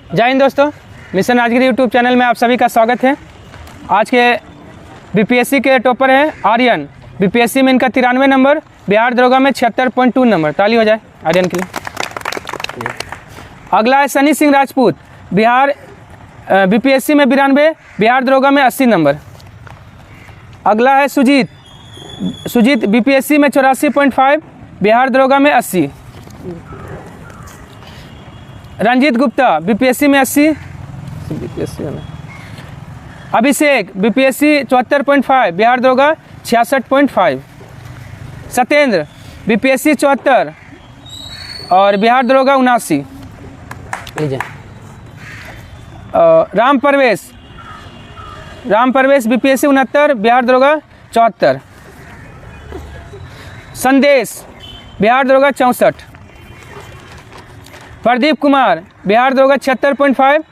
जय हिंद दोस्तों, mission Rajagiri YouTube channel में आप सभी का स्वागत है। आज के बीपीएससी के टॉपर हैं आर्यन। बीपीएससी में इनका 93 नंबर, बिहार दरोगा में 76.2 नंबर। ताली हो जाए आर्यन के लिए। अगला है सनी सिंह राजपूत, बिहार बीपीएससी में 92, बिहार दरोगा में 80 नंबर। अगला है सुजीत बीपीएससी में 84.5, बिहार दरोगा में 80। रंजीत गुप्ता बीपीएससी में 80, बीपीएससी में। अभिषेक बीपीएससी 74.5, बिहार दरोगा 66.5। सत्येंद्र बीपीएससी 74 और बिहार दरोगा 79। लीजिए। राम परवेश बीपीएससी 69, बिहार दरोगा 74। संदेश बिहार दरोगा 64। प्रदीप कुमार बिहार दरोगा 76.5,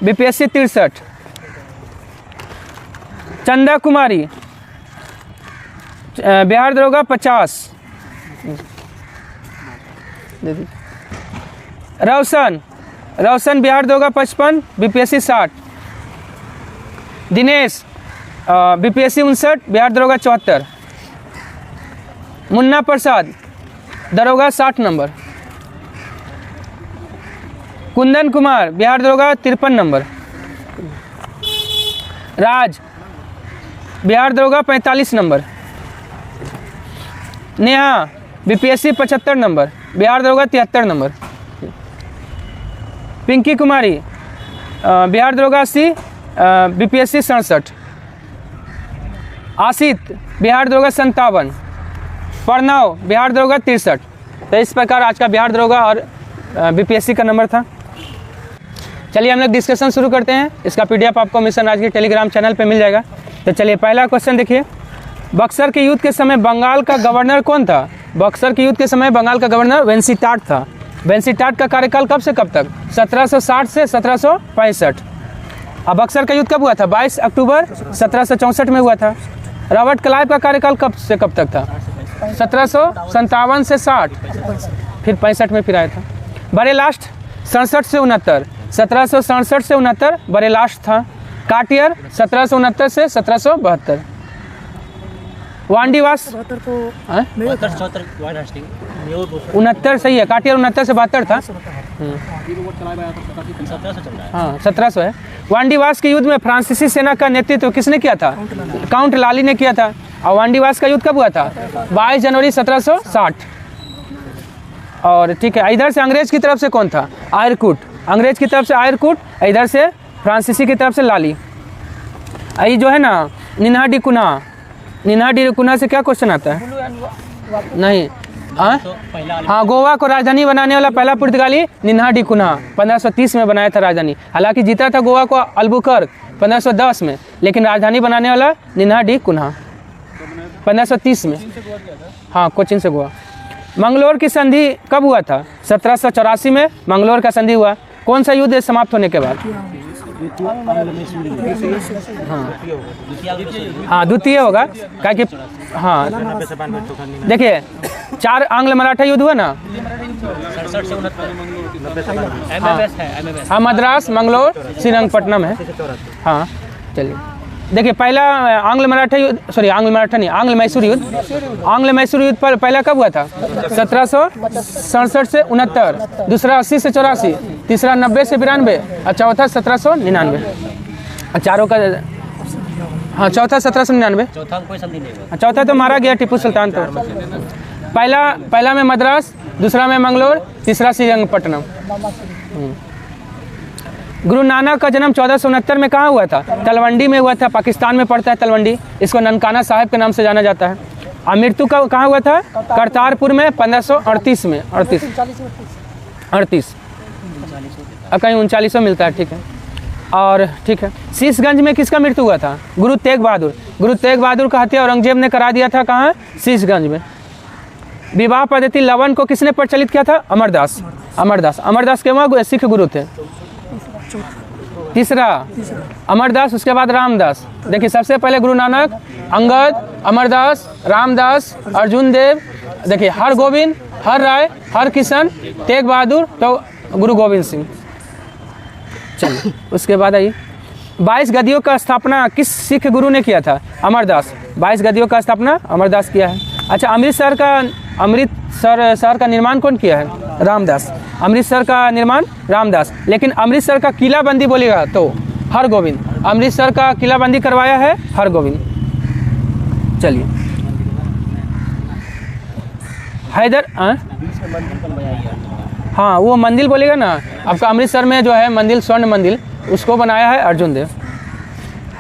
बीपीएससी 63। चंदा कुमारी बिहार दरोगा 50। रोशन बिहार दरोगा 55, बीपीएससी 60। दिनेश बीपीएससी 59, बिहार दरोगा 74। मुन्ना प्रसाद दरोगा 60 नंबर। कुंदन कुमार बिहार दरोगा 53 नंबर। राज बिहार दरोगा 45 number. Neha BPSC 75 number, Bihar दरोगा 73 नंबर। पिंकी कुमारी बिहार दरोगा 80, बीपीएससी 67। आसित बिहार दरोगा 57। प्रणव बिहार दरोगा 63। तो इस प्रकार आज का बिहार दरोगा और बीपीएससी का नंबर था। चलिए हम लोग डिस्कशन शुरू करते हैं। इसका पीडीएफ आपको मिशन राजगिरी टेलीग्राम चैनल पे मिल जाएगा। तो चलिए पहला क्वेश्चन देखिए। बक्सर के युद्ध के समय बंगाल का गवर्नर कौन था? बक्सर के युद्ध के समय बंगाल का गवर्नर वेंसीटाट था। वेंसीटाट का कार्यकाल कब से कब तक? 1760 से 1765। अब बक्सर का युद्ध कब हुआ था? 22 अक्टूबर 1764 में हुआ था। रॉबर्ट क्लाइव का कार्यकाल कब से कब तक था? 1757 से 60, फिर 65 में फिर आया था। बड़े लास्ट 67 से 69, 1767 से 69 बड़े लास्ट था। काटियर 1769 से 1772। वांडीवास 69 सही है। काटियर 69 से 72 था। हाँ 1700 है। वांडीवास के युद्ध में फ्रांसीसी सेना का नेतृत्व किसने किया था? काउंट लाली ने किया था। और वांडीवास का युद्ध कब हुआ था? 22 जनवरी 1760। और ठीक है, इधर से अंग्रेज की तरफ से कौन था? आयरकूट। अंग्रेज की तरफ से आयरकूट, इधर से फ्रांसीसी की तरफ से लाली। ये जो है ना निन्हा डी कुन्हा से क्या क्वेश्चन आता है? नहीं हाँ, गोवा को राजधानी बनाने वाला पहला पुर्तगाली निन्हा डी कुन्हा 1530 में बनाया था राजधानी। हालांकि जीता था गोवा को अल्बुकर्क 1510 में, लेकिन राजधानी बनाने वाला निन्हा डी कुन्हा 1530 में। हाँ, कोचिन से गोवा। मंगलोर की संधि कब हुआ था? 1784 में मंगलोर का संधि हुआ। कौन सा युद्ध समाप्त होने के बाद? हाँ द्वितीय होगा, क्या कि हाँ देखिए 4 आंग्ल मराठा युद्ध हुआ ना। हाँ मद्रास, मंगलोर, श्रीरंगपट्टनम है। हाँ चलिए देखिए, पहला आंग्ल मैसूर युद्ध पर पहला कब हुआ था? 1767 से 69, दूसरा 80 से 84, तीसरा 90 से 92 और चौथा 1799। चारों का हाँ चौथा 1799। चौथा तो मारा गया टीपू सुल्तान। तो पहला में मद्रास, दूसरा में मंगलोर, तीसरा श्रीरंगपट्टनम। गुरु नानक का जन्म 1469 में कहाँ हुआ था? तलवंडी में हुआ था। पाकिस्तान में पड़ता है तलवंडी। इसको ननकाना साहिब के नाम से जाना जाता है। और मृत्यु कहाँ हुआ था? करतारपुर में 1538 में। 38 कहीं 39 मिलता है। ठीक है, और ठीक है। शीशगंज में किसका मृत्यु हुआ था? गुरु तेग बहादुर का हत्या औरंगजेब ने करा दिया था। कहाँ? शीशगंज में। विवाह पद्धति लवन को किसने प्रचलित किया था? अमरदास के वहाँ सिख गुरु थे। तीसरा अमरदास, उसके बाद रामदास। देखिए सबसे पहले गुरु नानक, अंगद, अमरदास, रामदास, अर्जुन देव, देखिए हर गोविंद, हर राय, हर किशन, तेग बहादुर, तो गुरु गोविंद सिंह। चलिए उसके बाद आइए 22 गद्दियों का स्थापना किस सिख गुरु ने किया था? अमरदास। 22 गद्दियों का स्थापना अमरदास किया है। अच्छा, अमृतसर शहर का निर्माण कौन किया है? रामदास। अमृतसर का निर्माण रामदास। लेकिन अमृतसर का किलाबंदी बोलेगा तो हरगोविंद। अमृतसर का किलाबंदी करवाया है हरगोविंद। चलिए हैदर हाँ वो मंदिर बोलेगा ना आपका, अमृतसर में जो है मंदिर, स्वर्ण मंदिर, उसको बनाया है अर्जुन देव।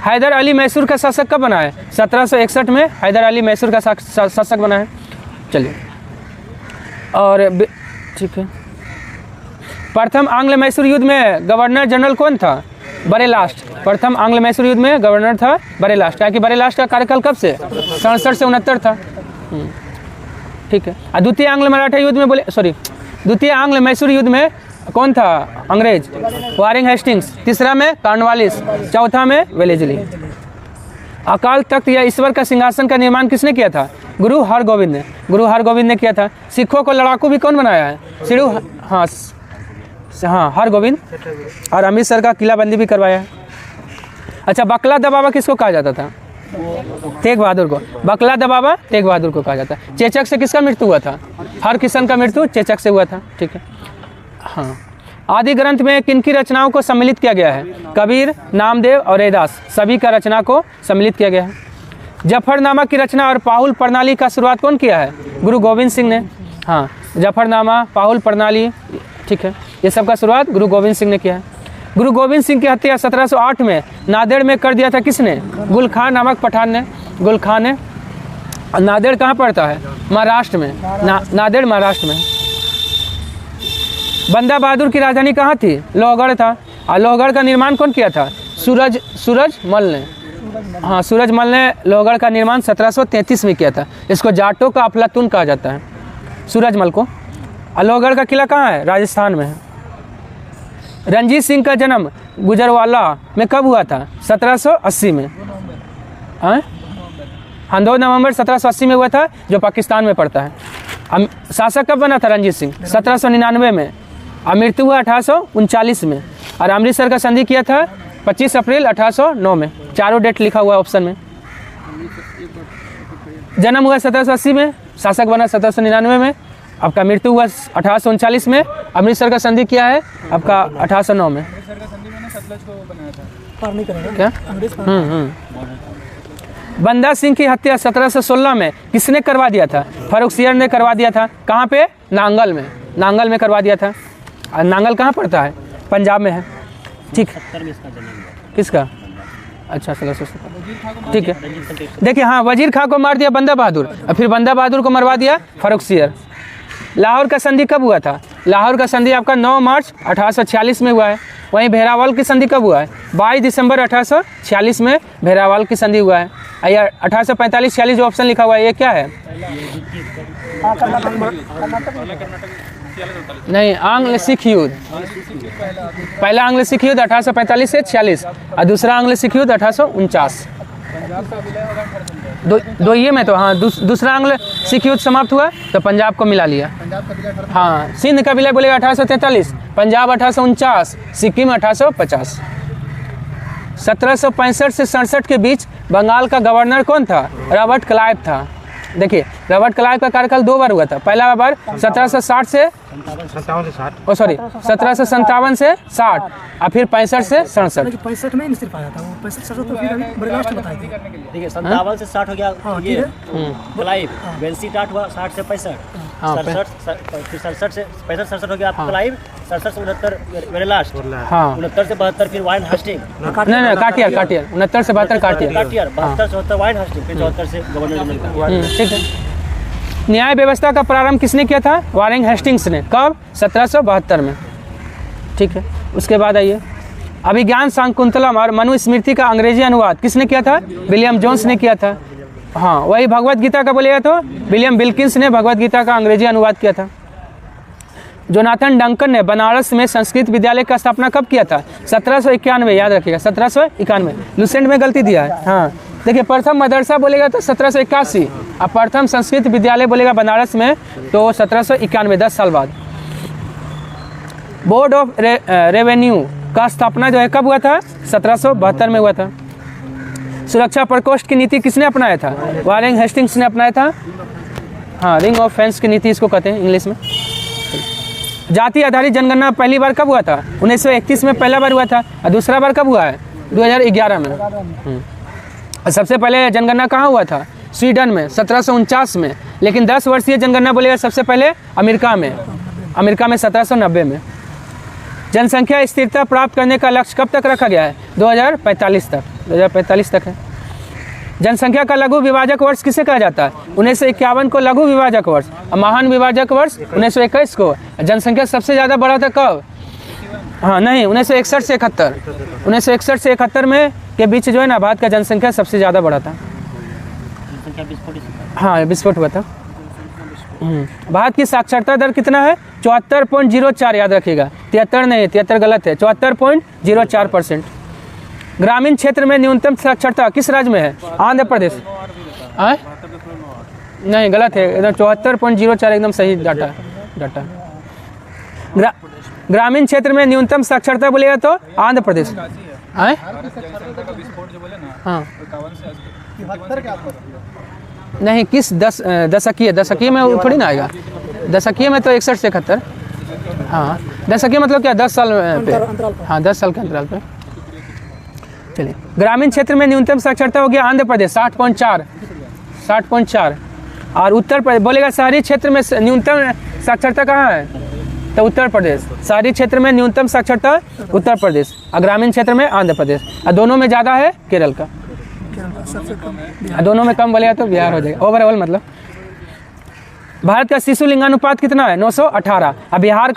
हैदर अली मैसूर का शासक कब बना है? 1761 में हैदर अली मैसूर का शासक बना है। चलिए और ठीक है, प्रथम आंग्ल मैसूर युद्ध में गवर्नर जनरल कौन था? बरेलास्ट। प्रथम आंग्ल मैसूर युद्ध में गवर्नर था बरेलास्ट, क्या कि बरेलास्ट का कार्यकाल कब से? 67 से 69 था। ठीक है। द्वितीय आंग्ल मराठा युद्ध में द्वितीय आंग्ल मैसूर युद्ध में कौन था अंग्रेज? वारिंग हेस्टिंग्स। तीसरा में कॉर्नवालिस, चौथा में वेलेस्ली। अकाल तख्त या ईश्वर का सिंहासन का निर्माण किसने किया था? गुरु हरगोविंद ने। गुरु हरगोविंद ने किया था। सिखों को लड़ाकू भी कौन बनाया है? सिद्धू हाँ हरगोविंद। और अमृतसर का किलाबंदी भी करवाया है। अच्छा, बकला दबावा किसको कहा जाता था? तेग बहादुर को। बकला दबावा तेग बहादुर को कहा जाता है। चेचक से किसका मृत्यु हुआ था? हरकिशन का मृत्यु चेचक से हुआ था। ठीक है। हाँ, आदि ग्रंथ में किनकी रचनाओं को सम्मिलित किया गया है? कबीर, नामदेव और रैदास, सभी का रचना को सम्मिलित किया गया है। जफरनामा की रचना और पाहुल प्रणाली का शुरुआत कौन किया है? गुरु गोविंद सिंह ने। हाँ, जफरनामा, पाहुल प्रणाली, ठीक है, ये सब का शुरुआत गुरु गोविंद सिंह ने किया है। गुरु गोविंद सिंह की हत्या 1708 में नांदेड़ में कर दिया था किसने? गुल खान नामक पठान ने। गुल खान ने। नांदेड़ कहाँ पड़ता है? महाराष्ट्र में। नांदेड़ महाराष्ट्र में। बंदा बहादुर की राजधानी कहाँ थी? लोहगढ़ था। और लोहगढ़ का निर्माण कौन किया था? सूरजमल ने। हाँ, सूरजमल ने लोहगढ़ का निर्माण 1733 में किया था। इसको जाटों का अफलातून कहा जाता है, सूरजमल को। लोहगढ़ का किला कहाँ है? राजस्थान में है। रंजीत सिंह का जन्म गुजरवाला में कब हुआ था? 1780 में। हाँ, 2 नवंबर 1780 में हुआ था, जो पाकिस्तान में पड़ता है। शासक कब बना था रंजीत सिंह? 1799 में। और मृत्यु हुआ 1839 में। और अमृतसर का संधि किया था 25 अप्रैल 1809 में। चारों डेट लिखा हुआ है ऑप्शन में। जन्म हुआ 1780 में, शासक बना 1799 में, आपका मृत्यु हुआ 1839 में। अमृतसर का संधि किया है आपका 1809 में। क्या? बंदा सिंह की हत्या 1716 में किसने करवा दिया था? फर्रुखसियर ने करवा दिया था। कहाँ पे? नांगल में। नांगल में करवा दिया था। और नांगल कहाँ पड़ता है? पंजाब में है। ठीक है। किसका? अच्छा, 1617। ठीक है। देखिए, हाँ, वजीर खां को मार दिया बंदा बहादुर, और फिर बंदा बहादुर को मरवा दिया फर्रुखसियर। लाहौर का संधि कब हुआ था? लाहौर का संधि आपका 9 मार्च 1846 में हुआ है। वहीं भेरावाल की संधि कब हुआ है? 22 दिसंबर 1846 में भेरावाल की संधि हुआ है। 1845-46 जो ऑप्शन लिखा हुआ है, ये क्या है? नहीं, आंग्ल सिख युद्ध। पहला आंग्ल सिख युद्ध 1845 से 46 और दूसरा आंग्ल सिख युद्ध 1849। दो ये में तो हाँ, दूसरा आंग्ल सिख युद्ध समाप्त हुआ तो पंजाब को मिला लिया। हाँ, सिंध का विलय बोलेगा 1843, पंजाब 1849, सिक्किम 1850। 1765 से 67 के बीच बंगाल का गवर्नर कौन था? रॉबर्ट क्लाइव था। देखिए, रॉबर्ट क्लाइव का कार्यकाल 2 बार हुआ था। पहला बार 1760 से 1757 से 60 और फिर 65 से 67। 65 में सिर्फ आया था वो, 65 तो फिर अभी बड़े लास्ट बताए थे। देखिए, 57 से 60 हो गया ये क्लाइव, वेल्सी टाट हुआ 60 से 65, 67 फिर 67 से 65 67 हो गया क्लाइव, 67 से 69 वेरी लास्ट, 69 से 72 फिर वाइन हास्टिंग, नहीं काटियर 69 से 72 काटियर 72 से 74 वाइन हास्टिंग, फिर 74 से गवर्नर जनरल। ठीक है। न्याय व्यवस्था का प्रारंभ किसने किया था? वारिंग हेस्टिंग्स ने। कब? 1772 में। ठीक है। उसके बाद आइए, अभिज्ञान शाकुंतलम और मनुस्मृति का अंग्रेजी अनुवाद किसने किया था? विलियम जोन्स ने किया था। हाँ, वही भगवत गीता का बोलेगा तो विलियम विल्किंस ने भगवत गीता का अंग्रेजी अनुवाद किया था। जोनाथन डंकन ने बनारस में संस्कृत विद्यालय का स्थापना कब किया था? 1791। याद रखिएगा, 1791। लुसेंट में गलती दिया है। हाँ, देखिए, प्रथम मदरसा बोलेगा तो 1781 और प्रथम संस्कृत विद्यालय बोलेगा बनारस में तो 1791, 10 साल बाद। बोर्ड ऑफ रेवेन्यू का स्थापना जो है कब हुआ था? 1772 में हुआ था। सुरक्षा प्रकोष्ठ की नीति किसने अपनाया था? वारेन हेस्टिंग्स ने अपनाया था। हाँ, रिंग ऑफ फेंस की नीति इसको कहते हैं इंग्लिश में। जाति आधारित जनगणना पहली बार कब हुआ था? 1931 में पहला बार हुआ था। और दूसरा बार कब हुआ है? 2011 में। सबसे पहले जनगणना कहाँ हुआ था? स्वीडन में 1749 में। लेकिन 10 वर्षीय जनगणना बोलेगा सबसे पहले अमेरिका में 1790 में। जनसंख्या स्थिरता प्राप्त करने का लक्ष्य कब तक रखा गया है? 2045 तक है। जनसंख्या का लघु विभाजक वर्ष किसे कहा जाता है? 1951 को लघु विभाजक वर्ष, और महान विभाजक वर्ष 1921 को। जनसंख्या सबसे ज़्यादा बढ़ा था कब? हाँ नहीं, 1961 से 71। 1961 से 71 में के बीच जो है ना, भारत का जनसंख्या सबसे ज़्यादा बढ़ा था। हाँ, विस्फोट हुआ था। भारत की साक्षरता दर कितना है? 74.04, याद रखिएगा। 73 नहीं, 73 गलत है, 74.04%। ग्रामीण क्षेत्र में न्यूनतम साक्षरता किस राज्य में है? आंध्र प्रदेश। नहीं, गलत है, एकदम 74.04 एकदम सही डाटा। ग्रामीण क्षेत्र में न्यूनतम साक्षरता बोलेगा तो आंध्र प्रदेश। हाँ नहीं, किस दशकीय में वो थोड़ी ना आएगा। दशकीय में तो 61 से 71। हाँ, दशकीय मतलब क्या? 10 साल पे। हाँ, 10 साल के अंतराल पे। चलिए, ग्रामीण क्षेत्र में न्यूनतम साक्षरता हो गया आंध्र प्रदेश 60.4। और उत्तर प्रदेश बोलेगा शहरी क्षेत्र में न्यूनतम साक्षरता कहाँ है? तो उत्तर प्रदेश। शहरी क्षेत्र में न्यूनतम साक्षरता उत्तर प्रदेश, और ग्रामीण क्षेत्र में आंध्र प्रदेश। और दोनों में ज़्यादा है केरल का। दोनों में कम बोलेगा तो बिहार हो जाएगा। ओवरऑल मतलब भारत का शिशु लिंगानुपात कितना है? 918। और बिहार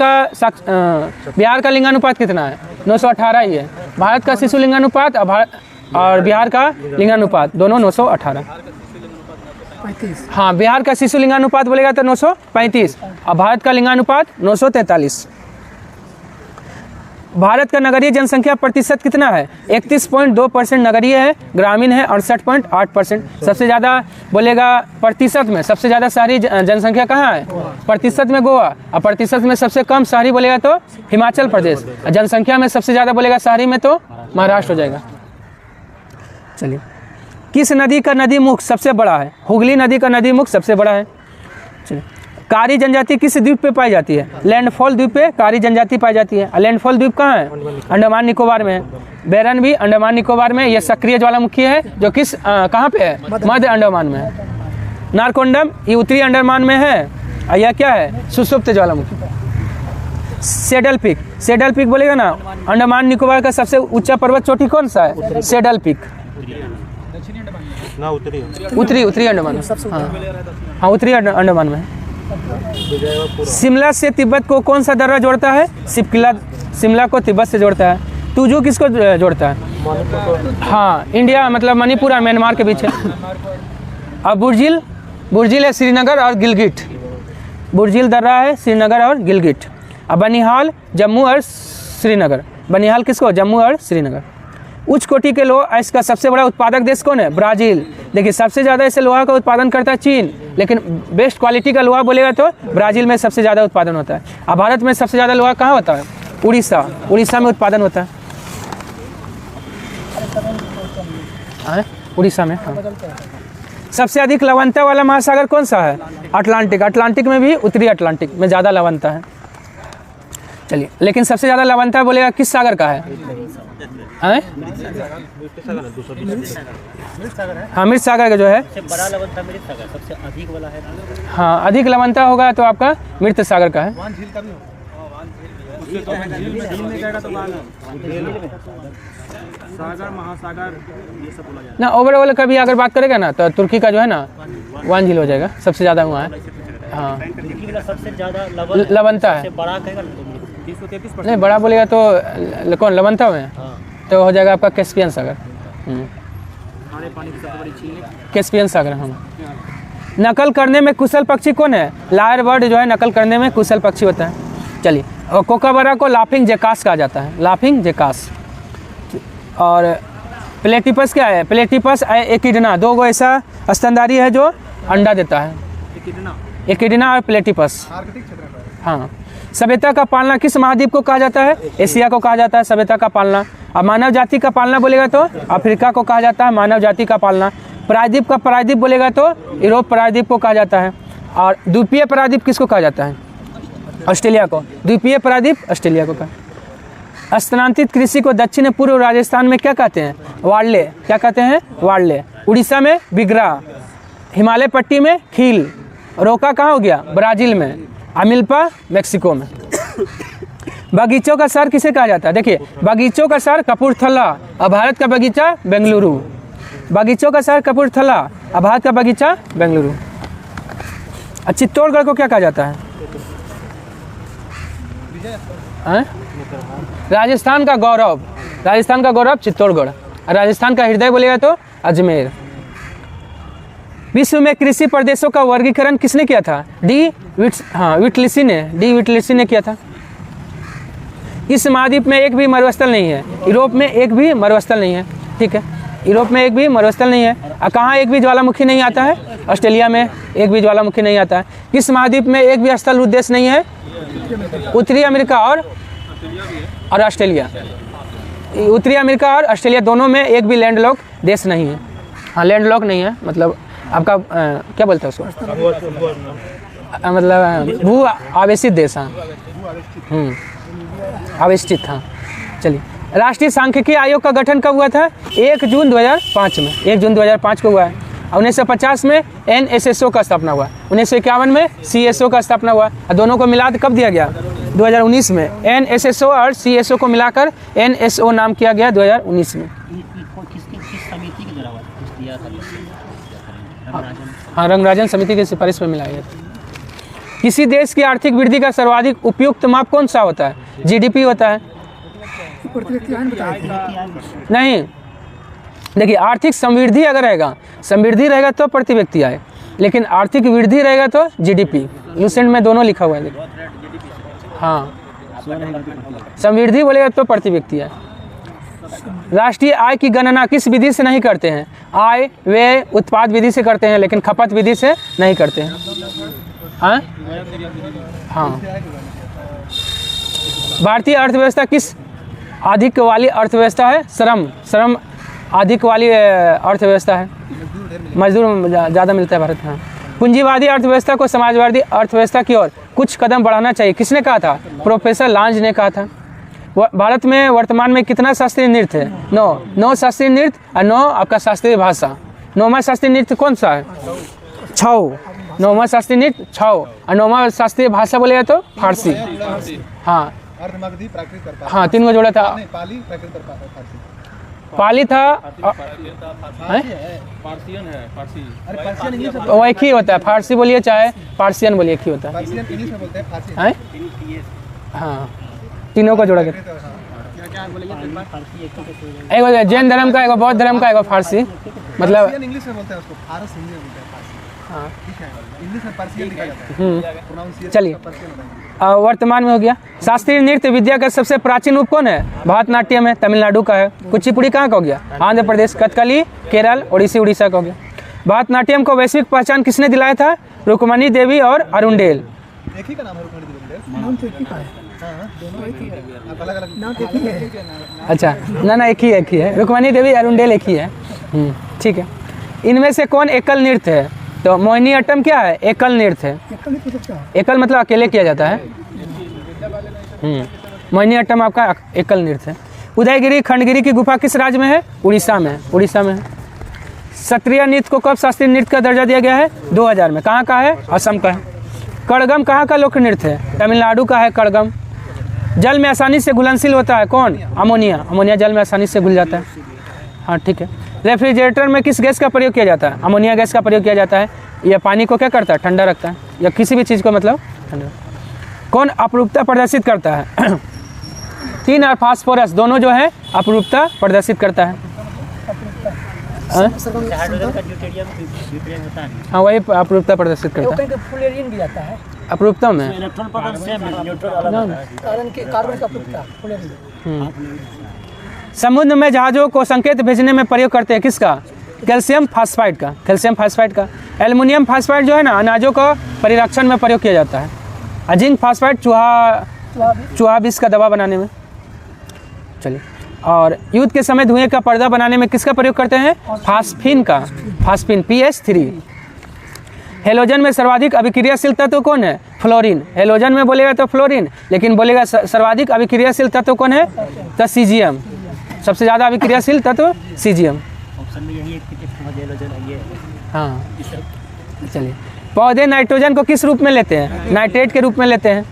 का लिंगानुपात कितना है? 918 ही है। भारत का शिशु लिंगानुपात और बिहार का लिंगानुपात दोनों 918। हाँ, बिहार का शिशु लिंगानुपात बोलेगा तो 935, और भारत का लिंगानुपात 943। भारत का नगरीय जनसंख्या प्रतिशत कितना है? 31.2% नगरीय है, ग्रामीण है 68.8%। सबसे ज़्यादा बोलेगा प्रतिशत में, सबसे ज़्यादा शहरी जनसंख्या कहाँ है? प्रतिशत में गोवा, और प्रतिशत में सबसे कम शहरी बोलेगा तो हिमाचल प्रदेश। जनसंख्या में सबसे ज़्यादा बोलेगा शहरी में तो महाराष्ट्र हो जाएगा। चलिए, किस नदी का नदी मुख सबसे बड़ा है? हुगली नदी का नदी मुख सबसे बड़ा है। चलिए, कारी जनजाति किस द्वीप पे पाई जाती है? लैंडफॉल द्वीप पे कारी जनजाति पाई जाती है। लैंडफॉल द्वीप कहाँ है? अंडमान निकोबार में है। बैरन भी अंडमान निकोबार में। यह सक्रिय ज्वालामुखी है जो किस कहाँ पे है? मध्य अंडमान में है। नारकोंडम ये उत्तरी अंडमान में है, और यह क्या है? सुषुप्त ज्वालामुखी। सेडल पीक बोलेगा ना, अंडमान निकोबार का सबसे ऊंचा पर्वत चोटी कौन सा है? Saddle peak. उत्तरी अंडमान में। हाँ, उत्तरी अंडमान में। शिमला से तिब्बत को कौन सा दर्रा जोड़ता है? शिमला को तिब्बत से जोड़ता है। तुजू किसको जोड़ता है? हाँ, इंडिया मतलब मणिपुर और म्यांमार के बीच है। अब बुर्जिल है श्रीनगर और गिलगिट। बुर्जिल दर्रा है श्रीनगर और गिलगिट। अब बनिहाल जम्मू और श्रीनगर। बनिहाल किसको? जम्मू और श्रीनगर। उच्च कोटि के लोहा इसका सबसे बड़ा उत्पादक देश कौन है? ब्राज़ील। देखिए, सबसे ज़्यादा ऐसे लोहा का उत्पादन करता है चीन, लेकिन बेस्ट क्वालिटी का लोहा बोलेगा तो ब्राज़ील में सबसे ज़्यादा उत्पादन होता है। और भारत में सबसे ज़्यादा लोहा कहाँ होता है? उड़ीसा में उत्पादन होता है। उड़ीसा में। हाँ। सबसे अधिक लवणता वाला महासागर कौन सा है? अटलांटिक में भी उत्तरी अटलांटिक में ज़्यादा लवणता है। चलिए, लेकिन सबसे ज़्यादा लवणता बोलेगा किस सागर का है? हाँ, मृत सागर का जो है बड़ा लवणता मृत सागर सबसे अधिक वाला है। हाँ, अधिक लवणता होगा तो आपका मृत सागर का है। सागर महासागर ये सब बोला जाता ना, ओवरऑल का भी अगर बात करेगा ना तो तुर्की का जो है ना वान झील हो जाएगा, सबसे ज़्यादा हुआ है। हाँ, सबसे ज़्यादा लवणता है। बड़ा कहेगा नहीं, बड़ा बोलेगा तो कौन लवणता में? तो हो जाएगा आपका कैस्पियन सागर। कैस्पियन सागर। हाँ। नकल करने में कुशल पक्षी कौन है? लायर बर्ड जो है नकल करने में कुशल पक्षी होता है। चलिए, और कोकाबरा को लाफिंग जेकास कहा जाता है। लाफिंग जेकास। और प्लेटिपस क्या है? प्लेटिपस एकिडना, दो गो ऐसा स्तनधारी है जो अंडा देता है। एकिडना और प्लेटिपस। हाँ। सभ्यता का पालना किस महाद्वीप को कहा जाता है? एशिया को कहा जाता है सभ्यता का पालना। अब मानव जाति का पालना बोलेगा तो अफ्रीका को कहा जाता है मानव जाति का पालना। प्रायद्वीप का प्रायद्वीप बोलेगा तो यूरोप प्रायद्वीप को कहा जाता है। और द्वीपीय प्रायद्वीप किसको कहा जाता है? ऑस्ट्रेलिया को। द्वीपीय प्रायद्वीप ऑस्ट्रेलिया को कहा। स्थानांतरित कृषि को दक्षिण पूर्व राजस्थान में क्या कहते हैं? वाडले। क्या कहते हैं? वाडले। उड़ीसा में बिगरा, हिमालय पट्टी में खील, रोका कहाँ हो गया? ब्राज़ील में, अमिल्पा मैक्सिको में। बगीचों का शहर किसे कहा जाता है? देखिए बगीचों का शहर कपूरथला और भारत का बगीचा बेंगलुरु। बगीचों का शहर कपूरथला और भारत का बगीचा बेंगलुरु। चित्तौड़गढ़ को क्या कहा जाता है? राजस्थान का गौरव। राजस्थान का गौरव चित्तौड़गढ़। राजस्थान का हृदय बोलेगा तो अजमेर। विश्व में कृषि प्रदेशों का वर्गीकरण किसने किया था? विटलिसी ने किया था। इस महाद्वीप में एक भी मरुस्थल नहीं है। यूरोप में एक भी मरुस्थल नहीं है। ठीक है, यूरोप में एक भी मरुस्थल नहीं है। कहाँ एक भी ज्वालामुखी नहीं आता है? ऑस्ट्रेलिया में एक भी ज्वालामुखी नहीं आता है। किस महाद्वीप में एक भी स्थल उद्देश्य नहीं है? उत्तरी अमेरिका और ऑस्ट्रेलिया। उत्तरी अमेरिका और ऑस्ट्रेलिया दोनों में एक भी लैंडलॉक देश नहीं है। हाँ, लैंडलॉक नहीं है, मतलब आपका क्या बोलते हैं उसको? मतलब भू आवेशित देश। हाँ, आवेशित। हाँ, चलिए। राष्ट्रीय सांख्यिकी आयोग का गठन कब हुआ था? 1 जून 2005 में। 1 जून 2005 को हुआ है। 1950 में NSSO का स्थापना हुआ। 1951 में CSO का स्थापना हुआ। दोनों को मिला कब दिया गया? 2019 में। NSSO और CSO को मिलाकर NSO नाम किया गया 2019 में। हाँ, रंगराजन समिति की सिफारिश में मिलाया गया। किसी देश की आर्थिक वृद्धि का सर्वाधिक उपयुक्त माप कौन सा होता है? GDP होता है। नहीं, देखिए आर्थिक समृद्धि अगर रहेगा, समृद्धि रहेगा तो प्रति व्यक्ति आए, लेकिन आर्थिक वृद्धि रहेगा तो GDP। लूसेंट में दोनों लिखा हुआ है। हाँ, समृद्धि बोलेगा तो प्रति व्यक्ति आए। राष्ट्रीय आय की गणना किस विधि से नहीं करते हैं? आय, व्यय, उत्पाद विधि से करते हैं, लेकिन खपत विधि से नहीं करते हैं। हाँ, हाँ। भारतीय अर्थव्यवस्था किस अधिक वाली अर्थव्यवस्था है? श्रम अधिक वाली अर्थव्यवस्था है। मजदूर ज़्यादा मिलता है भारत में। पूंजीवादी अर्थव्यवस्था को समाजवादी अर्थव्यवस्था की ओर कुछ कदम बढ़ाना चाहिए, किसने कहा था? प्रोफेसर लांज ने कहा था। भारत में वर्तमान में कितना शास्त्रीय नृत्य है? 9 शास्त्रीय नृत्य और 9 आपका शास्त्रीय भाषा। 9वां शास्त्रीय नृत्य कौन सा है? छऊ। 9वां शास्त्रीय नृत्य छऊ और 9वां शास्त्रीय भाषा बोलेगा तो फारसी। हाँ, हाँ, 3 को जोड़ा था। पाली था, वो एक ही होता है। फारसी बोलिए चाहे पार्सियन बोलिए, एक ही होता है। हाँ, तीनों को जोड़ा गया। एक जैन धर्म का, एक बौद्ध धर्म का, एक फारसी। मतलब इंग्लिश में बोलते हैं उसको, फारस हिंदी में बोलते हैं फारसी। हाँ, ठीक है, इंग्लिश में पार्सियन लिखा जाता है। चलिए, वर्तमान में हो गया। शास्त्रीय नृत्य विद्या का सबसे प्राचीन रूप कौन है? भरतनाट्यम है, तमिलनाडु का है। कुचिपुड़ी कहाँ का हो गया? आंध्र प्रदेश। कथकली केरल, ओडिसी उड़ीसा का हो गया। भरतनाट्यम को वैश्विक पहचान किसने दिलाया था? रुक्मणी देवी और अरुणडेल। एक ही का नाम है रुक्मणी देवी? नाम तो एक ही का है। दोनों एक ही है, अलग-अलग नाम एक ही है। अच्छा, ना एक ही है। रुक्मणी देवी, अरुणडेल एक ही है। ठीक है। इनमें से कौन एकल नृत्य है? तो मोहिनीअट्टम क्या है? एकल नृत्य है। एकल मतलब अकेले किया जाता है। मोहिनीअट्टम आपका एकल नृत्य है। उदयगिरी खंडगिरी की गुफा किस राज्य में है? उड़ीसा में। उड़ीसा में है। क्षत्रिय नृत्य को कब शास्त्रीय नृत्य का दर्जा दिया गया है? 2000 में। कहाँ का है? असम का है। कड़गम कहाँ का लोक नृत्य है? तमिलनाडु का है कड़गम। जल में आसानी से घुलनशील होता है कौन? अमोनिया। अमोनिया जल में आसानी से घुल जाता है। हाँ, ठीक है। रेफ्रिजरेटर में किस गैस का प्रयोग किया जाता है? अमोनिया गैस का प्रयोग किया जाता है। यह पानी को क्या करता है? ठंडा रखता है, या किसी भी चीज़ को मतलब ठंडा। कौन अपरूपता प्रदर्शित करता है? तीन और फास्फोरस दोनों जो है अपरूपता प्रदर्शित करता है। हाँ, वही अपरूपता प्रदर्शित करता है। फ्लोरीन भी आता है अपरूपता में। समुद्र में जहाज़ों को संकेत भेजने में प्रयोग करते हैं किसका? कैल्शियम फास्फाइड का। कैल्शियम फास्फाइड का। एल्युमिनियम फास्फाइड जो है ना, अनाजों का परिरक्षण में प्रयोग किया जाता है। जिंक फास्फेट चूहा विष का दवा बनाने में। चलिए, और युद्ध के समय धुएं का पर्दा बनाने में किसका प्रयोग करते हैं? फास्फिन का, फास्फिन PH3। हेलोजन में सर्वाधिक अभिक्रियाशील तत्व कौन है? फ्लोरीन। हेलोजन में बोलेगा तो फ्लोरीन, लेकिन बोलेगा सर्वाधिक अभिक्रियाशील तत्व कौन है? तो सीजियम। सबसे ज़्यादा अभिक्रियाशील तत्व सीजियम। ऑप्शन में यही है कि हेलोजन है ये। हाँ, चलिए, पौधे नाइट्रोजन को किस रूप में लेते हैं? नाइट्रेट के रूप में लेते हैं।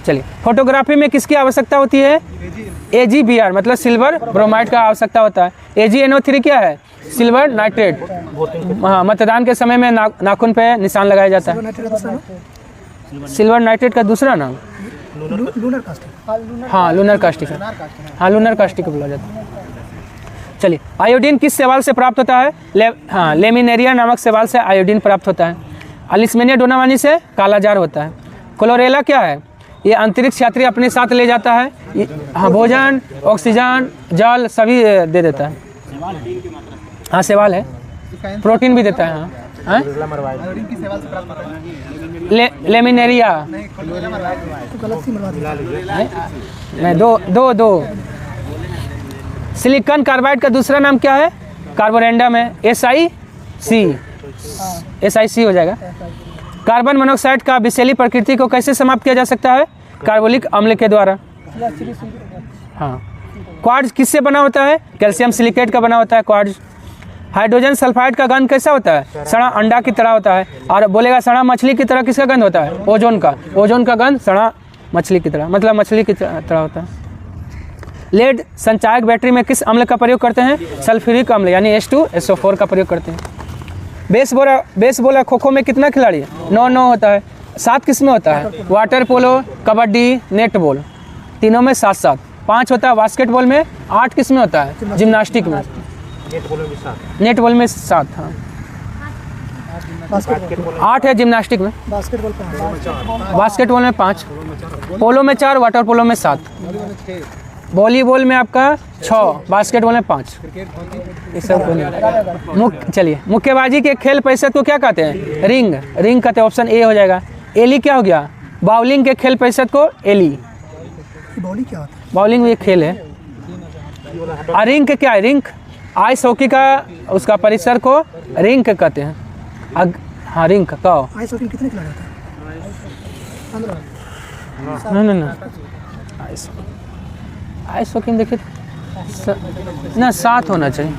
चलिए, फोटोग्राफी में किसकी आवश्यकता होती है? AgBr, मतलब सिल्वर ब्रोमाइड का आवश्यकता होता है। AgNO3 क्या है? Silver nitrate. हाँ, मतदान के समय में नाखून पे निशान लगाया जाता है। सिल्वर नाइट्रेट का दूसरा नाम लूनर कास्टिक। हाँ, लूनर कास्टिक। हाँ, लूनर कास्टिक बोला जाता है। चलिए, आयोडीन किस शैवाल से प्राप्त होता है? लेमिनेरिया नामक शैवाल से आयोडीन प्राप्त होता है। अलिस्मेनिया डोनावानी से काला जार होता है। क्लोरेला क्या है? ये अंतरिक्ष यात्री अपने साथ ले जाता है। हाँ, भोजन, ऑक्सीजन, जल सभी दे देता है। हाँ, शैवाल है, प्रोटीन भी देता है। हाँ, लेमिनेरिया नहीं, दो। सिलिकॉन कार्बाइड का दूसरा नाम क्या है? कार्बोरेंडम है। SiC हो जाएगा। कार्बन मोनोऑक्साइड का विषैली प्रकृति को कैसे समाप्त किया जा सकता है? कार्बोलिक अम्ल के द्वारा। हाँ, क्वार्ट्ज किससे बना होता है? कैल्शियम सिलिकेट का बना होता है क्वार्ट्ज। हाइड्रोजन सल्फाइड का गंध कैसा होता है? सड़ा अंडा की तरह होता है। और बोलेगा सड़ा मछली की तरह किसका गंध होता है? ओजोन का। ओजोन का गंध सड़ा मछली की तरह, मतलब मछली की तरह होता है। लेड संचायक बैटरी में किस अम्ल का प्रयोग करते हैं? सल्फ्यूरिक अम्ल यानी H2SO4 का प्रयोग करते हैं। बेसबॉल खो खो में कितना खिलाड़ी? 9 होता है। 7 किस में होता है? Water polo, kabaddi, net ball, तीनों में 7। 5 होता है बास्केटबॉल में। 8 किस में होता है? जिम्नास्टिक में। नेट बॉल में 7। हाँ, 8 है जिम्नास्टिक में। बास्केटबॉल में 5, पोलो में 4, वाटर पोलो में 7, वॉलीबॉल में आपका 6, बास्केटबॉल में 5। इस सब चलिए, मुक्केबाजी के खेल परिषद को क्या कहते हैं? रिंग कहते हैं। ऑप्शन ए हो जाएगा। एली क्या हो गया? बाउलिंग के खेल परिषद को एली। बॉलिंग क्या होता है? बाउलिंग भी एक खेल है। रिंक क्या है? रिंक आइस हॉकी का उसका परिसर को रिंक कहते हैं। हाँ, रिंक कहो। आइस हॉकी कितने खिलाड़ी होता है? 15। नहीं, आइस हॉकी में देखिए ना 7 होना चाहिए।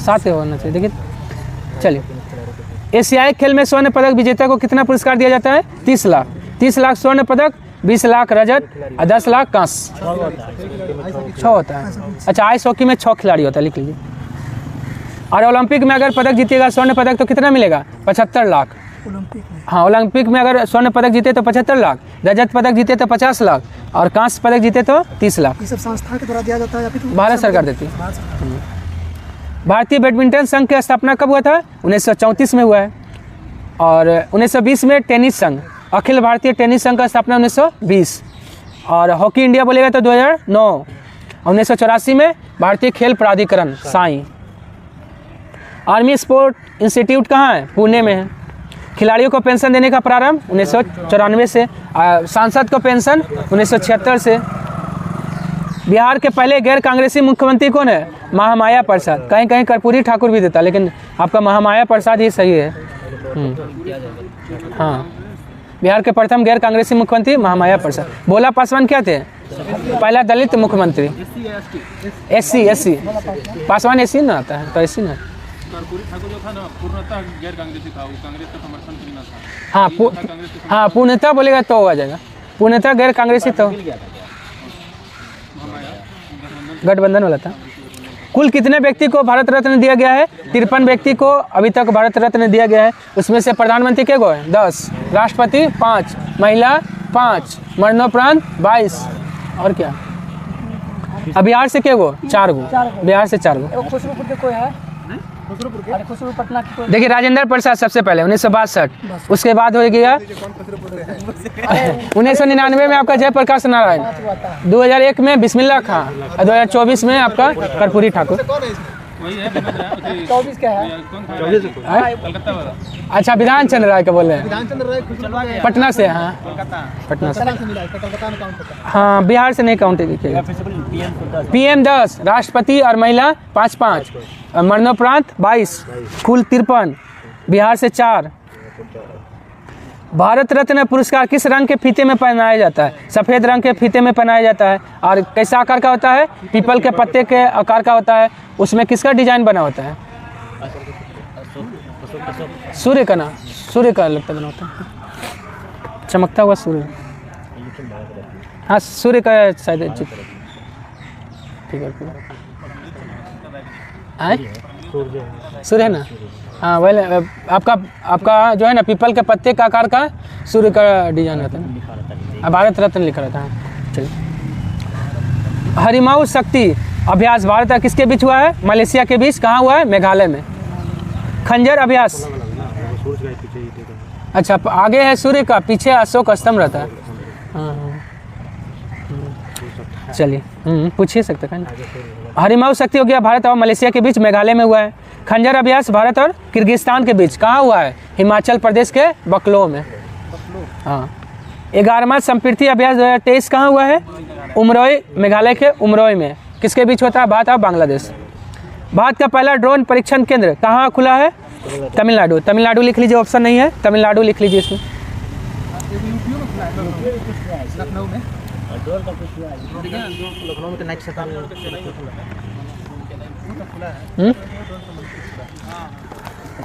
7 होना चाहिए। देखिए, चलिए, एशियाई खेल में स्वर्ण पदक विजेता को कितना पुरस्कार दिया जाता है? 30 लाख। 30 लाख स्वर्ण पदक, 20 लाख रजत और 10 लाख कांस्य। 6 होता है। अच्छा, आइस हॉकी में 6 खिलाड़ी होता है, लिख लीजिए। और ओलंपिक में अगर पदक जीतेगा स्वर्ण पदक तो कितना मिलेगा? 75 लाख। हाँ, ओलंपिक में अगर स्वर्ण पदक जीते तो 75 लाख, रजत पदक जीते तो 50 लाख और कांस्य पदक जीते तो 30 लाख। ये सब संस्था के द्वारा दिया जाता है या फिर भारत सरकार देती है। भारतीय बैडमिंटन संघ की स्थापना कब हुआ था? 1934 में हुआ है। और 1920 में टेनिस संघ, अखिल भारतीय टेनिस संघ का स्थापना 1920। और हॉकी इंडिया बोलेगा तो 2009। 1984 में भारतीय खेल प्राधिकरण साई। आर्मी स्पोर्ट इंस्टीट्यूट कहाँ है? पुणे में है। खिलाड़ियों को पेंशन देने का प्रारंभ 1994 से। सांसद को पेंशन 1976 से। बिहार के पहले गैर कांग्रेसी मुख्यमंत्री कौन है? महामाया प्रसाद। कहीं कहीं कर्पूरी ठाकुर भी देता, लेकिन आपका महामाया प्रसाद ही सही है। हाँ, बिहार के प्रथम गैर कांग्रेसी मुख्यमंत्री महामाया प्रसाद। भोला पासवान क्या थे? पहला दलित मुख्यमंत्री। SC पासवान SC ना आता है तो SC ना। कर्पूरी ठाकुर जो था ना पूर्णतः गैर कांग्रेसी था, वो कांग्रेस का समर्थन भी ना था। हाँ, पूर्णतः बोलेगा तो आ जाएगा। पूर्णतः गैर कांग्रेसी तो गठबंधन वाला था। कुल कितने व्यक्ति को भारत रत्न दिया गया है? 53 व्यक्ति को अभी तक भारत रत्न दिया गया है। उसमें से प्रधानमंत्री के गो है 10, राष्ट्रपति 5, महिला 5, मरणोपरांत 22। और क्या? अब बिहार से के गो? 4 गो। बिहार से 4 गो। खुशरूपुर के कोई है? देखिए, राजेंद्र प्रसाद सबसे पहले 1962। उसके बाद हो गया 1999 में आपका जयप्रकाश नारायण, 2001 में बिस्मिल्लाह खां और 2024 में आपका कर्पूरी ठाकुर। वही है विनोद राय, उसे- 24 क्या है? कौन खा रहा है? कलकत्ता वाला अच्छा विधान चंद्र राय का बोल रहे हैं, विधानचंद्र राय खुशबुआ के पटना से। हाँ कोलकाता पटना से। कलकत्ता से मिला है, कलकत्ता में काउंट होता है। हाँ बिहार से नहीं काउंट किया। PM 10, राष्ट्रपति और महिला 5-5, मरणोपरांत 22, कुल 53, बिहार से 4। भारत रत्न पुरस्कार किस रंग के फीते में पहनाया जाता है? सफ़ेद रंग के फीते में पहनाया जाता है। और कैसा आकार का होता है? पीपल के पत्ते के आकार का होता है। उसमें किसका डिजाइन बना होता है? सूर्य का ना, सूर्य का लगता बना होता है, चमकता हुआ सूर्य। हाँ सूर्य का शायद चित्र। ठीक है आए? सूर्य है ना? हाँ वही आपका जो है ना पीपल के पत्ते का आकार का सूर्य का डिजाइन रहता है ना। भारत रत्न लिखा रहता है। चलिए हरिमाऊ शक्ति अभ्यास भारत और किसके बीच हुआ है? मलेशिया के बीच। कहाँ हुआ है? मेघालय में। खंजर अभ्यास, अच्छा आगे है सूर्य का, पीछे अशोक स्तंभ रहता है। हाँ चलिए पूछिए सकते हैं। हरिमाऊ शक्ति हो गया भारत और मलेशिया के बीच, मेघालय में हुआ है। खंजर अभ्यास भारत और किर्गिस्तान के बीच। कहाँ हुआ है? हिमाचल प्रदेश के बकलो में। हाँ 11वां संप्रीति अभ्यास 2023 कहाँ हुआ है? उमरोई, मेघालय के उमरोई में। किसके बीच होता है? भारत और बांग्लादेश। भारत का पहला ड्रोन परीक्षण केंद्र कहाँ खुला है? तमिलनाडु। तमिलनाडु लिख लीजिए, ऑप्शन नहीं है, तमिलनाडु लिख लीजिए इसमें। लखनऊ में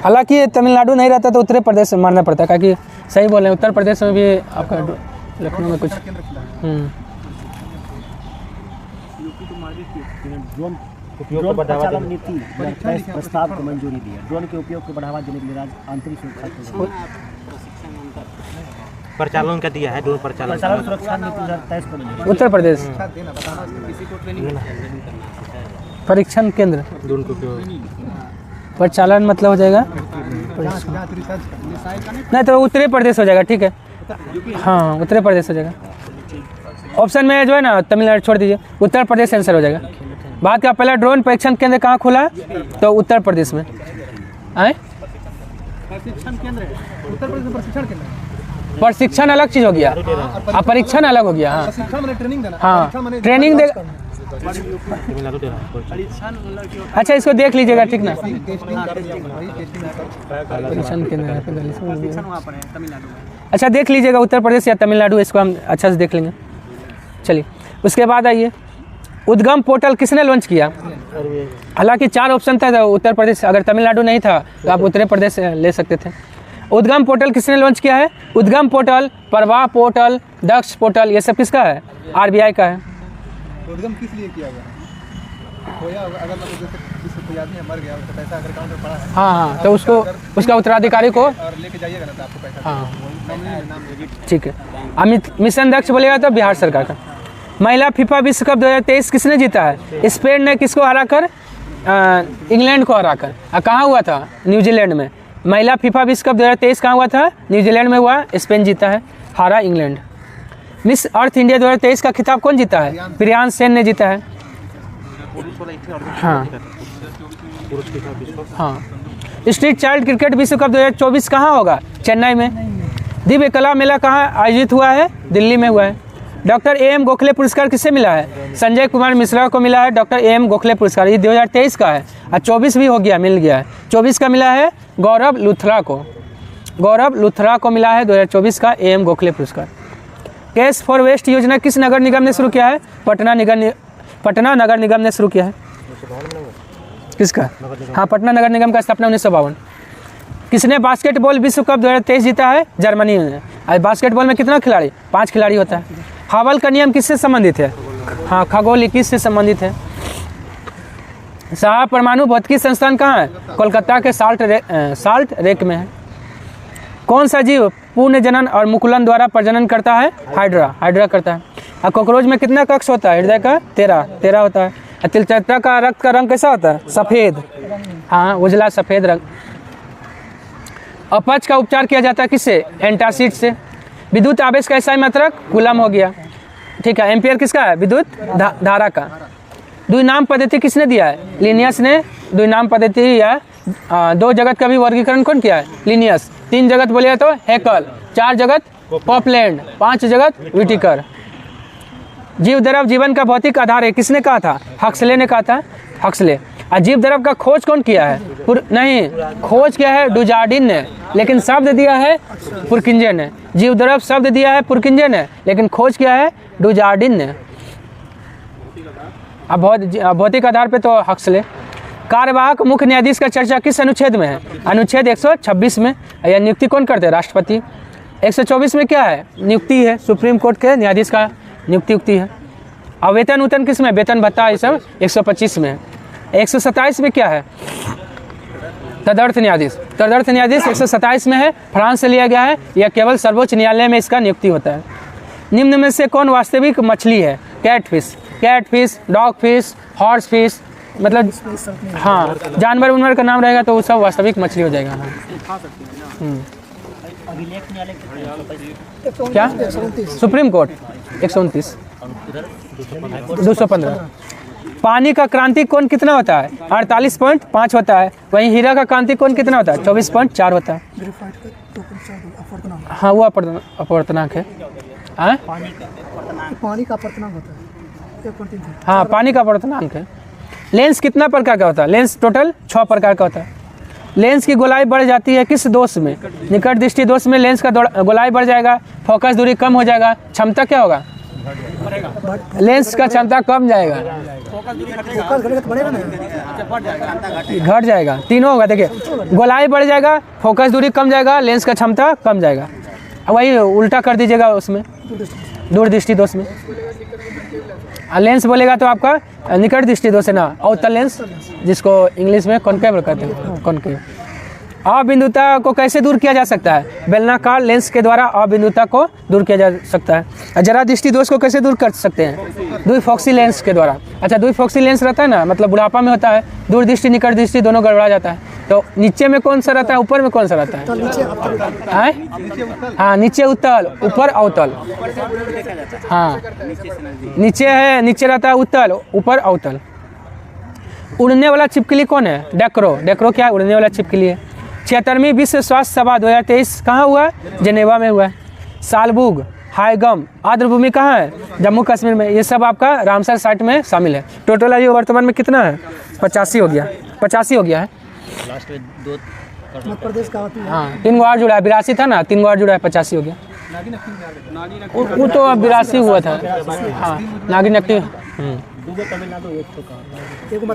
हालांकि ये तमिलनाडु नहीं रहता तो उत्तर प्रदेश से मानना पड़ता है, क्योंकि सही बोल रहे हैं उत्तर प्रदेश में भी आपका लखनऊ में कुछ। ड्रोन उपयोग को बढ़ावा देने नीति प्रस्ताव को मंजूरी दी है। ड्रोन के उपयोग को बढ़ावा देने के लिए राज्य आंतरिक सुरक्षा प्रचालन का दिया है। ड्रोन प्रचालन सुरक्षा नीति 2023 को मंजूरी। उत्तर प्रदेश देना बताना किसी को ट्रेनिंग परीक्षण केंद्र ड्रोन के उपयोग परिचालन मतलब हो जाएगा नहीं तो उत्तर प्रदेश हो जाएगा। ठीक है हाँ उत्तर प्रदेश हो जाएगा। ऑप्शन में जो है ना तमिलनाडु छोड़ दीजिए, उत्तर प्रदेश आंसर हो जाएगा। भारत का पहला ड्रोन परीक्षण केंद्र कहाँ खुला? तो उत्तर प्रदेश में। आए प्रशिक्षण केंद्र उत्तर प्रदेश में प्रशिक्षण केंद्र। प्रशिक्षण अलग चीज हो गया और परीक्षण अलग हो गया। हाँ प्रशिक्षण मैंने ट्रेनिंग देना। हाँ ट्रेनिंग दे। तमिलनाडु दे रहा है। अच्छा इसको देख लीजिएगा ठीक ना। टेस्टिंग परीक्षण केंद्र अच्छा देख लीजिएगा उत्तर प्रदेश या तमिलनाडु, इसको हम अच्छा से देख लेंगे। चलिए उसके बाद आइए उद्गम पोर्टल किसने लॉन्च किया? हालांकि 4 ऑप्शन था तो उत्तर प्रदेश, अगर तमिलनाडु नहीं था तो आप उत्तर प्रदेश ले सकते थे। उद्गम पोर्टल किसने लॉन्च किया है? उद्गम पोर्टल, प्रवाह पोर्टल, दक्ष पोर्टल, ये सब किसका है? RBI का है। उद्गम किस लिए किया गया? खोया अगर मतलब जैसे किसी कोई आदमी मर गया, उसका पैसा अगर अकाउंट में पड़ा है हाँ तो उसको उसका उत्तराधिकारी को और लेके जाइएगा ना तो आपको पैसा हाँ ठीक है। अमित मिशन दक्ष बोलेगा तो बिहार सरकार का। महिला फीफा विश्व कप 2023 किसने जीता है? स्पेन ने किसको हराकर? इंग्लैंड को हराकर। कहाँ हुआ था? न्यूजीलैंड में। महिला फीफा विश्व कप 2023 कहाँ हुआ था? न्यूजीलैंड में हुआ। स्पेन जीता है, हारा इंग्लैंड। मिस अर्थ इंडिया 2023 का खिताब कौन जीता है? प्रियांश सेन ने जीता है। हाँ हाँ स्ट्रीट चाइल्ड क्रिकेट विश्व कप 2024 कहाँ होगा? चेन्नई में। दिव्य कला मेला कहाँ आयोजित हुआ है? दिल्ली में हुआ है। डॉक्टर AM गोखले पुरस्कार किससे मिला है? संजय कुमार मिश्रा को मिला है डॉक्टर AM गोखले पुरस्कार। ये 2023 का है और 24 भी हो गया, मिल गया है। 24 का मिला है गौरव लुथरा को। गौरव लुथरा को मिला है 2024 का AM गोखले पुरस्कार। कैश फॉर वेस्ट योजना किस नगर निगम ने शुरू किया है? पटना नगर निगम ने शुरू किया है। किसका? हाँ पटना नगर निगम का स्थापना 1952। किसने बास्केटबॉल विश्व कप 2023 जीता है? जर्मनी ने। और बास्केटबॉल में कितना खिलाड़ी? 5 खिलाड़ी होता है। हावल का नियम किससे संबंधित है? हाँ खगोलिकी से संबंधित है। शाह परमाणु भौतिकी संस्थान कहाँ है? कोलकाता के साल्ट लेक में है। कौन सा जीव पूर्ण जनन और मुकुलन द्वारा प्रजनन करता है? हाइड्रा करता है। और कॉकरोच में कितना कक्ष होता है? हृदय का 13 होता है। और तिलचट्टा का रक्त का रंग कैसा होता है? सफ़ेद। हाँ उजला सफ़ेद रंग। अपच का उपचार किया जाता है किससे? एंटासिड से। विद्युत आवेश का SI मात्रक कूलम हो गया। ठीक है। एम्पियर किसका है? विद्युत धारा का। द्विनाम पद्धति किसने दिया है? लिनियस ने द्विनाम पद्धति या 2 जगत का भी वर्गीकरण कौन किया है? लिनियस। 3 जगत बोलिए तो हैकल, 4 जगत पॉपलैंड, 5 जगत व्हिटेकर। जीव द्रव जीवन का भौतिक आधार है, किसने कहा था? हक्सले ने कहा था, हक्सले। और जीव द्रव का खोज कौन किया है? नहीं, खोज किया है डुजार्डिन ने, लेकिन शब्द दिया है पुरकिंजे ने। जीव द्रव शब्द दिया है पुरकिंजे ने, लेकिन खोज किया है डुजार्डिन ने। अब भौतिक आधार पे तो हक्सले। कार्यवाहक मुख्य न्यायाधीश का चर्चा किस अनुच्छेद में है? अनुच्छेद 126 में। यह नियुक्ति कौन करते हैं? राष्ट्रपति। 124 में क्या है? नियुक्ति है, सुप्रीम कोर्ट के न्यायाधीश का नियुक्ति है। और वेतन उतन किस में? वेतन भत्ता ये सब 125 में है। 127 में क्या है? तदर्थ न्यायाधीश। तदर्थ न्यायाधीश 127 में है, फ्रांस से लिया गया है। यह केवल सर्वोच्च न्यायालय में इसका नियुक्ति होता है। निम्न में से कौन वास्तविक मछली है? Catfish. Catfish, dog fish, horse fish, मतलब हाँ जानवर उनवर का नाम रहेगा तो वो सब वास्तविक मछली हो जाएगा। अभिलेख न्यायालय क्या? Supreme court 129, 215। पानी का क्रांति कोण कितना होता है? 48.5 होता है। वहीं हीरा का क्रांति कोण कितना होता है? 24.4 होता है। हाँ वो अपवर्तनांक है। पानी का अपवर्तनांक होता है। हाँ पानी का अपवर्तनांक है। लेंस कितना प्रकार का होता है? लेंस टोटल 6 प्रकार का होता है। लेंस की गोलाई बढ़ जाती है किस दोष में? निकट दृष्टि दोष में लेंस का गोलाई बढ़ जाएगा, फोकस दूरी कम हो जाएगा, क्षमता क्या होगा? लेंस का क्षमता कम जाएगा, घट जाएगा, तीनों होगा। देखिए गोलाई बढ़ जाएगा, फोकस दूरी कम जाएगा, लेंस का क्षमता कम जाएगा। वही उल्टा कर दीजिएगा उसमें, दूर दृष्टि दोष में। लेंस बोलेगा तो आपका निकट दृष्टि दोष है ना, अवतल लेंस, जिसको इंग्लिश में कॉनकेव कहते हैं, कॉनकेव। अबिंदुता को कैसे दूर किया जा सकता है? बेलनाकार लेंस के द्वारा अबिंदुता को दूर किया जा सकता है। जरा दृष्टि दोष को कैसे दूर कर सकते हैं? द्विफोक्सी लेंस के द्वारा। अच्छा द्विफोक्सी लेंस रहता है ना, मतलब बुढ़ापा में होता है, दूर दृष्टि निकट दृष्टि दोनों गड़बड़ा जाता है। तो नीचे में कौन सा रहता है, ऊपर में कौन सा रहता है? हाँ नीचे उत्तल, ऊपर अवतल। हाँ नीचे है, नीचे रहता है उत्तल, ऊपर अवतल। उड़ने वाला छिपकली कौन है? डेक्रो। डेक्रो क्या है? उड़ने वाला छिपकली है। 76वीं विश्व स्वास्थ्य सभा 2023 कहाँ हुआ है? जेनेवा में हुआ है। सालबुग, हाईगम, आर्द्रभूमि कहाँ है? जम्मू कश्मीर में। ये सब आपका रामसर साइट में शामिल है। टोटल आयु वर्तमान में कितना है? 85 हो गया, 85 हो गया है। लास्ट में 2 मध्य प्रदेश का होती है। हाँ 3 गो और जुड़ा है, 82 था ना, 3 गो और जुड़ा है, 85 हो गया। वो तो 82 हुआ था। हाँ नागिन नक्टी।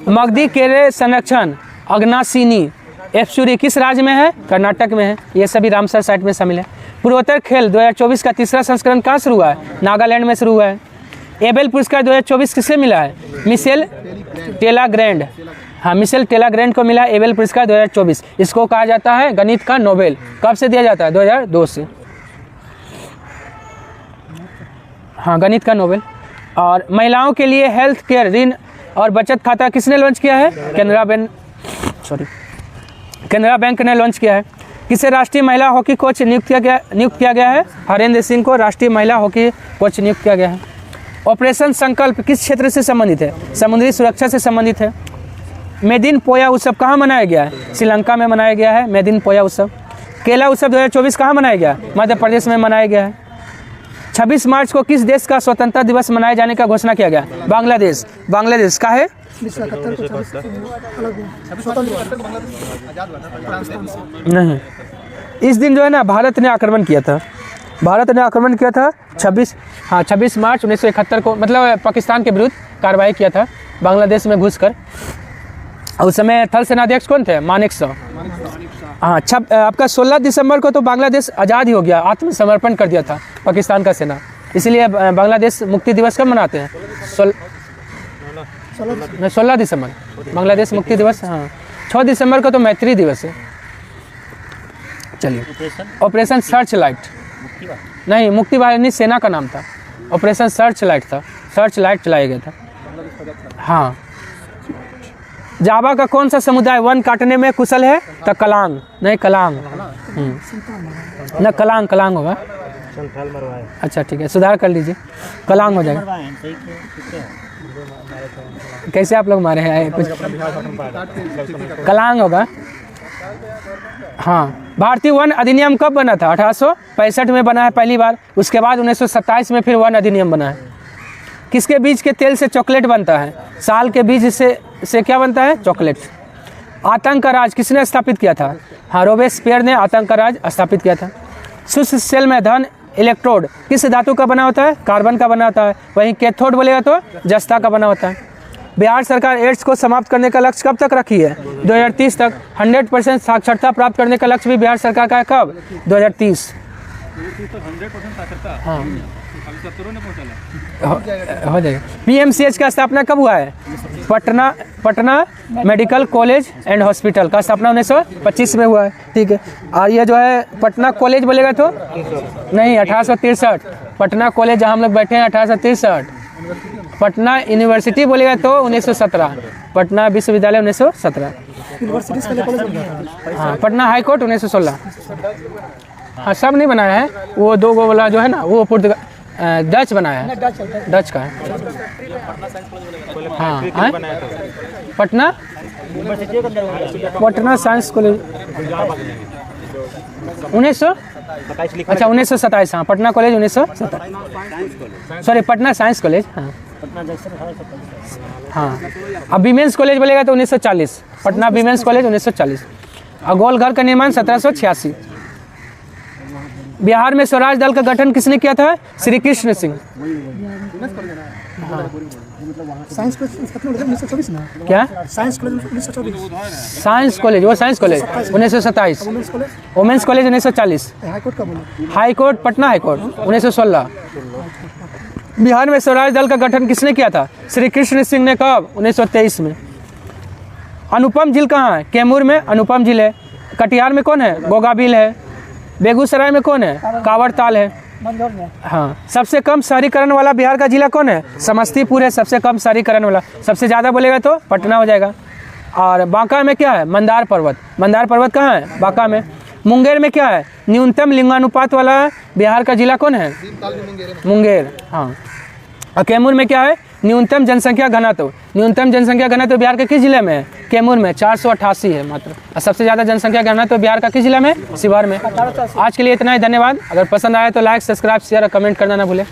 मगधी केरे संरक्षण अग्नासिनी एफसूरी किस राज्य में है? कर्नाटक में है। ये सभी रामसर साइट में शामिल है। पूर्वोत्तर खेल 2024 का तीसरा संस्करण कहाँ शुरू हुआ है? नागालैंड में शुरू हुआ है। एबेल पुरस्कार 2024 किसे मिला है? मिशेल टेलाग्रैंड। हाँ मिशेल टेलाग्रैंड को मिला एबेल पुरस्कार 2024। इसको कहा जाता है गणित का नोबेल। कब से दिया जाता है? 2002 से। हाँ गणित का नोबेल। और महिलाओं के लिए हेल्थ केयर ऋण और बचत खाता किसने लॉन्च किया है? केनरा बैंक ने लॉन्च किया है। किसे राष्ट्रीय महिला हॉकी कोच नियुक्त किया गया है? हरेंद्र सिंह को राष्ट्रीय महिला हॉकी कोच नियुक्त किया गया है। ऑपरेशन संकल्प किस क्षेत्र से संबंधित है? समुद्री सुरक्षा से संबंधित है। मेदिन पोया उत्सव कहाँ मनाया गया है? श्रीलंका में मनाया गया है मेदिन पोया उत्सव। केला उत्सव 2024 कहाँ मनाया गया? मध्य प्रदेश में मनाया गया है। 26 मार्च को किस देश का स्वतंत्रता दिवस मनाए जाने का घोषणा किया गया? बांग्लादेश। बांग्लादेश का है? नहीं, इस दिन जो है ना भारत ने आक्रमण किया था। भारत ने आक्रमण किया था 26 मार्च 1971 को, मतलब पाकिस्तान के विरुद्ध कार्रवाई किया था बांग्लादेश में घुसकर। उस समय थल सेनाध्यक्ष कौन थे? मानेकशॉ। हाँ आपका 16 दिसंबर को तो बांग्लादेश आज़ाद ही हो गया, आत्मसमर्पण कर दिया था पाकिस्तान का सेना। इसलिए बांग्लादेश मुक्ति दिवस कब मनाते हैं? 16 दिसंबर बांग्लादेश मुक्ति दिवस। हाँ 6 दिसंबर को तो मैत्री दिवस है। चलिए ऑपरेशन सर्च लाइट। नहीं मुक्ति वाहिनी सेना का नाम था, ऑपरेशन सर्च लाइट था। सर्च लाइट चलाया गया था। हाँ जावा का कौन सा समुदाय वन काटने में कुशल है? तो कलांग। नहीं कलांग न कलांग, कलांग होगा। अच्छा ठीक है, सुधार कर लीजिए, कलांग हो जाएगा। कैसे आप लोग मारे हैं कुछ कलांग होगा। हाँ, भारतीय वन अधिनियम कब बना था? 1865 में बना है पहली बार। उसके बाद 1927 में फिर वन अधिनियम बना है। किसके बीज के तेल से चॉकलेट बनता है? साल के बीज से क्या बनता है? चॉकलेट। आतंक का राज किसने स्थापित किया था? हाँ, रोबेस्पियर ने आतंक का राज स्थापित किया था। शुष्क सेल में धन इलेक्ट्रोड किस धातु का बना होता है? कार्बन का बना होता है। वहीं कैथोड बोलेगा तो जस्ता का बना होता है। बिहार सरकार एड्स को समाप्त करने का लक्ष्य कब तक रखी है? 2030 तक। 100% साक्षरता प्राप्त करने का लक्ष्य भी बिहार सरकार का है। कब? 2030। 100% साक्षरता। हाँ, अभी 70 ने पहुंचा। हो जाएगा। PMCH का स्थापना कब हुआ है? Patna medical college and hospital का स्थापना 1925 में हुआ है। ठीक है। और ये जो है पटना कॉलेज बोलेगा तो नहीं, 1863। पटना कॉलेज जहाँ हम लोग बैठे हैं 1863। पटना यूनिवर्सिटी बोलेगा तो 1917। पटना विश्वविद्यालय 1917। हाँ, पटना हाई कोर्ट 1916। हाँ, सब नहीं बनाया है, वो दो गो वाला जो है ना वो डच बनाया है, डच का है। हाँ, पटना साइंस कॉलेज 1927। हाँ, Patna college 1927। Sorry, Patna science college. हाँ हाँ। अब विमेंस कॉलेज बोलेगा तो 1940। Patna women's college 1940। और गोलघर का निर्माण 1786। बिहार में स्वराज दल का गठन किसने किया था? श्री कृष्ण सिंह। साइंस कॉलेज 1924 ना? क्या? Science college 1924। साइंस कॉलेज, वो science college 1927। Women's college 1940। High court का बोले? High court Patna high court 1916। Bihar में स्वराज दल का गठन किसने किया था? श्री कृष्ण सिंह ने। कब? 1923 में। अनुपम झील कहाँ है? कैमूर में अनुपम झील है। कटिहार में कौन है? गोगाबिल है। बेगूसराय में कौन है? कांवरताल है। हाँ। सबसे कम शहरीकरण वाला बिहार का जिला कौन है? समस्तीपुर है सबसे कम शहरीकरण वाला। सबसे ज़्यादा बोलेगा तो पटना हो जाएगा। और बांका में क्या है? मंदार पर्वत। मंदार पर्वत कहाँ है? बांका में। मुंगेर में क्या है? न्यूनतम लिंगानुपात वाला बिहार का जिला कौन है? मुंगेर। हाँ। और कैमूर में क्या है? न्यूनतम जनसंख्या घनत्व। न्यूनतम जनसंख्या घनत्व बिहार के किस जिले में है? कैमूर में 488 है मात्र। और सबसे ज़्यादा जनसंख्या घनत्व बिहार का किस जिला में? शिवहर में। आज के लिए इतना ही, धन्यवाद। अगर पसंद आया तो लाइक, सब्सक्राइब, शेयर और कमेंट करना ना भूलें।